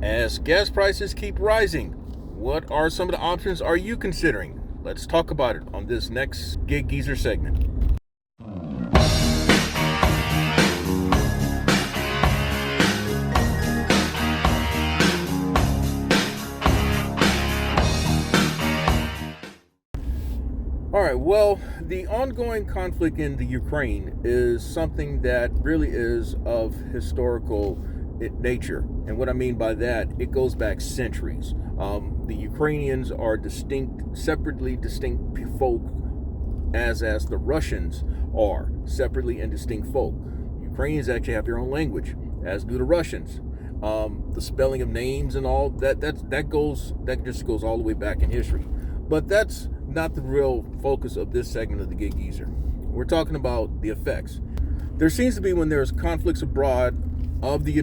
As gas prices keep rising, what are some of the options are you considering? Let's talk about it on this next Gig Geezer segment. All right, well, the ongoing conflict in the Ukraine is something that really is of historical nature. And what I mean by that, it goes back centuries. The Ukrainians are separately distinct folk, as the Russians are separately and distinct folk. Ukrainians actually have their own language, as do the Russians. The spelling of names and all that just goes all the way back in history. But that's not the real focus of this segment of the Gig Geezer. We're talking about the effects. There seems to be, when there's conflicts abroad of the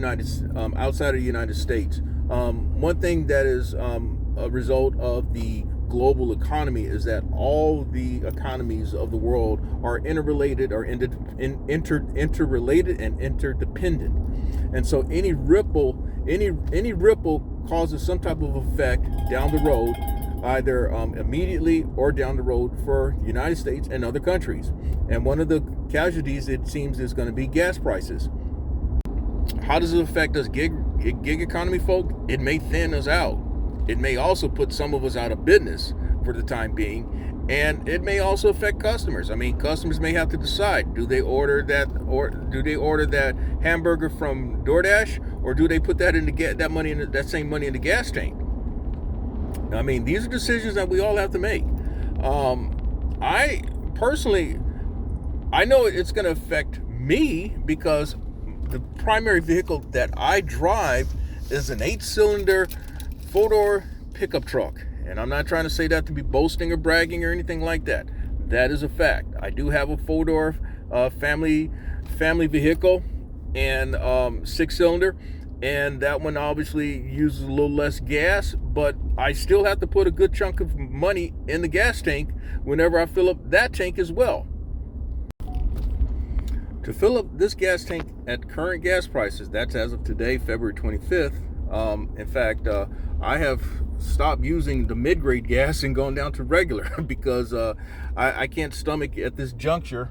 outside of the United States, one thing that is a result of the global economy is that all the economies of the world are interrelated or interrelated and interdependent. And so any ripple causes some type of effect down the road, either immediately or down the road for the United States and other countries. And one of the casualties, it seems, is going to be gas prices. How does it affect us gig economy folk? It may thin us out. It may also put some of us out of business for the time being. And it may also affect customers. I mean, customers may have to decide, do they order that hamburger from DoorDash, or do they put that that same money in the gas tank? I mean, these are decisions that we all have to make. I personally, I know it's going to affect me because the primary vehicle that I drive is an 8-cylinder four-door pickup truck. And I'm not trying to say that to be boasting or bragging or anything like that. That is a fact. I do have a four-door family vehicle and 6-cylinder. And that one obviously uses a little less gas, but I still have to put a good chunk of money in the gas tank whenever I fill up that tank as well. To fill up this gas tank at current gas prices, that's as of today, February 25th. In fact, I have stopped using the mid-grade gas and gone down to regular because I can't stomach at this juncture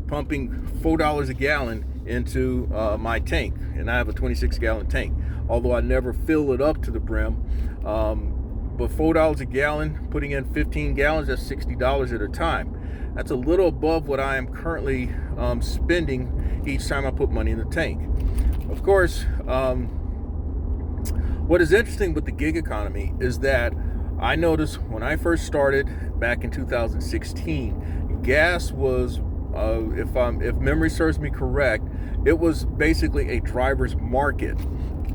pumping $4 a gallon into my tank, and I have a 26-gallon tank, although I never fill it up to the brim. But $4 a gallon, putting in 15 gallons, that's $60 at a time. That's a little above what I am currently spending each time I put money in the tank. Of course, what is interesting with the gig economy is that I noticed when I first started back in 2016, gas was, if memory serves me correct, it was basically a driver's market.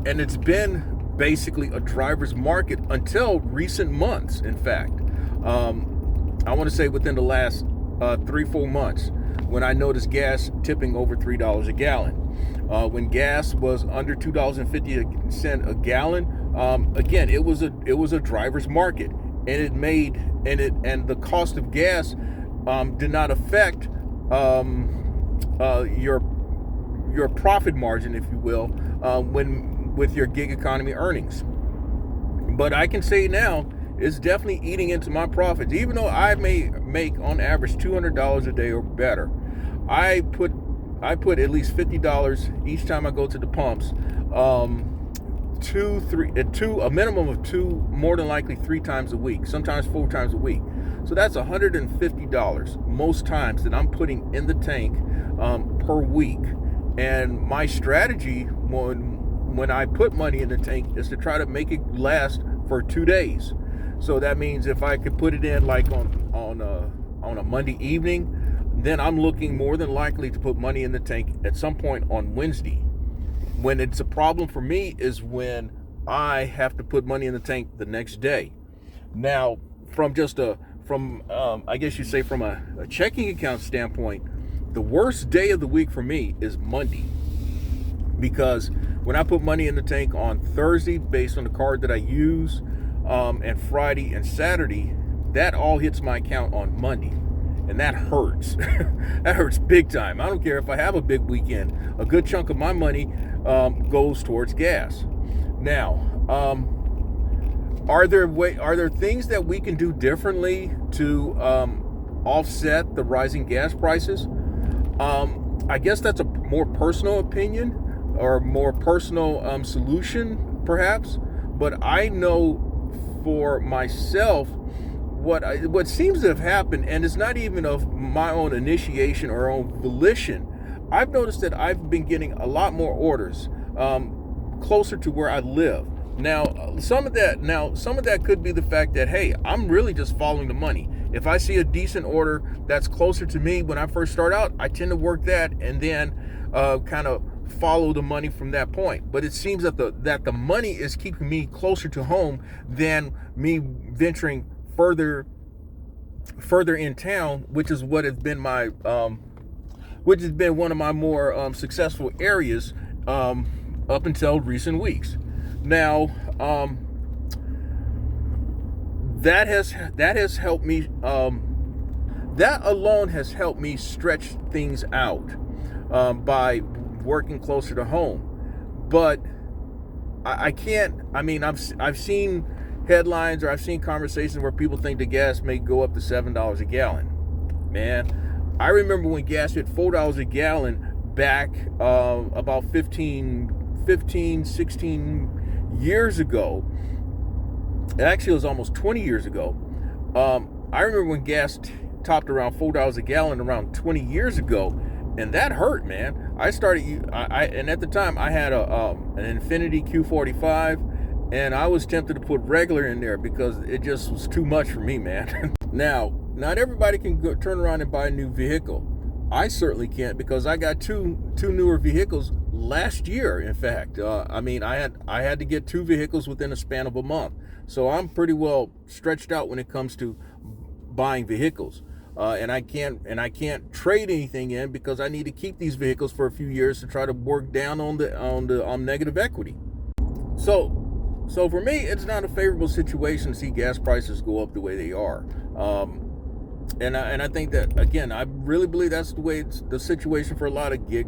And it's been basically a driver's market until recent months, in fact. I want to say within the last 3-4 months, when I noticed gas tipping over $3 a gallon. When gas was under $2.50 a gallon, again, it was a driver's market, and the cost of gas did not affect your profit margin, if you will, with your gig economy earnings. But I can say now, it's definitely eating into my profits. Even though I may make on average $200 a day or better, I put at least $50 each time I go to the pumps. A minimum of 2, more than likely 3 times a week, sometimes 4 times a week. So that's $150 most times that I'm putting in the tank per week. And my strategy when I put money in the tank is to try to make it last for 2 days. So that means if I could put it in like on a Monday evening, then I'm looking more than likely to put money in the tank at some point on Wednesday. When it's a problem for me is when I have to put money in the tank the next day. Now, from I guess you say from a checking account standpoint, the worst day of the week for me is Monday. Because when I put money in the tank on Thursday based on the card that I use, and Friday and Saturday, that all hits my account on Monday. And that hurts. That hurts big time. I don't care if I have a big weekend. A good chunk of my money goes towards gas. Now, are there things that we can do differently to offset the rising gas prices? I guess that's a more personal opinion or more personal solution, perhaps. But I know for myself what seems to have happened, and it's not even of my own initiation or own volition. I've noticed that I've been getting a lot more orders closer to where I live. Now, some of that could be the fact that, hey, I'm really just following the money. If I see a decent order that's closer to me when I first start out, I tend to work that and then kind of follow the money from that point. But it seems that the money is keeping me closer to home than me venturing further in town, which is what has been which has been one of my more successful areas up until recent weeks. Now, that has helped me. That alone has helped me stretch things out by working closer to home. But I can't. I mean, I've seen headlines or I've seen conversations where people think the gas may go up to $7 a gallon. Man, I remember when gas hit $4 a gallon back about 16 years ago. Actually, it was almost 20 years ago. I remember when gas topped around $4 a gallon around 20 years ago, and that hurt, man. And at the time I had an Infinity Q45, and I was tempted to put regular in there because it just was too much for me, man. Now, not everybody can turn around and buy a new vehicle. I certainly can't, because I got two newer vehicles last year. In fact, I had to get 2 vehicles within a span of a month, so I'm pretty well stretched out when it comes to buying vehicles. And I can't trade anything in because I need to keep these vehicles for a few years to try to work down on the negative equity. So for me, it's not a favorable situation to see gas prices go up the way they are. And I think that, again, I really believe that's the way it's the situation for a lot of gig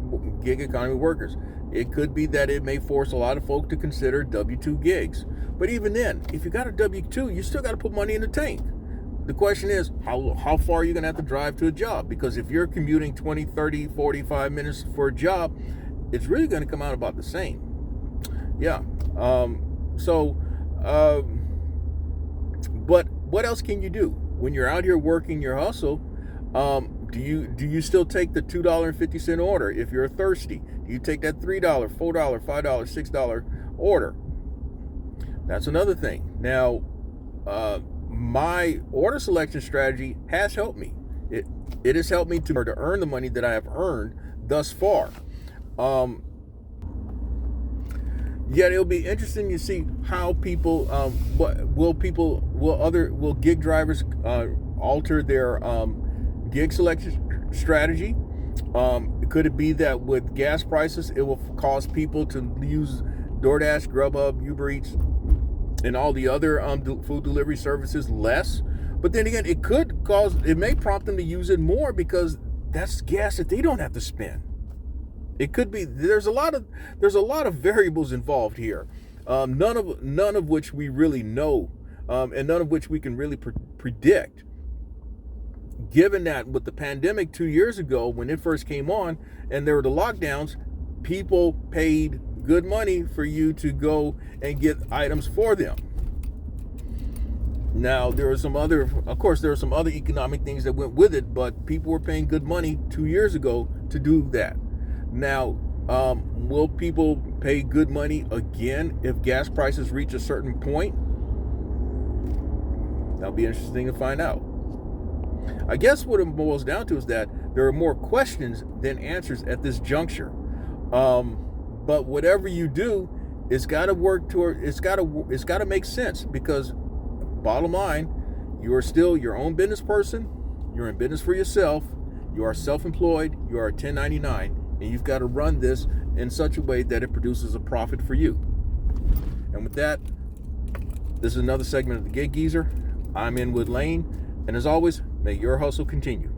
economy workers. It could be that it may force a lot of folk to consider W-2 gigs. But even then, if you got a W-2, you still got to put money in the tank. The question is, how far are you going to have to drive to a job? Because if you're commuting 20, 30, 45 minutes for a job, it's really going to come out about the same. Yeah. But what else can you do? When you're out here working your hustle, do you still take the $2.50 order if you're thirsty? Do you take that $3, $4, $5, $6 order? That's another thing. Now, my order selection strategy has helped me. It has helped me to earn the money that I have earned thus far. Yet it'll be interesting to see how people will gig drivers alter their gig selection strategy. Could it be that with gas prices, it will cause people to use DoorDash, GrubHub, UberEats, and all the other food delivery services less? But then again, it may prompt them to use it more because that's gas that they don't have to spend. It could be there's a lot of variables involved here, none of which we really know, and none of which we can really predict. Given that with the pandemic 2 years ago, when it first came on and there were the lockdowns, people paid good money for you to go and get items for them. Now, there were some other economic things that went with it, but people were paying good money 2 years ago to do that. Now, will people pay good money again if gas prices reach a certain point? That'll be interesting to find out. I guess what it boils down to is that there are more questions than answers at this juncture. But whatever you do, it's got to work toward. It's got to make sense, because bottom line, you are still your own business person. You're in business for yourself. You are self-employed. You are a 1099. And you've got to run this in such a way that it produces a profit for you. And with that, this is another segment of the Gig Geezer. I'm Inwood Lane, and as always, may your hustle continue.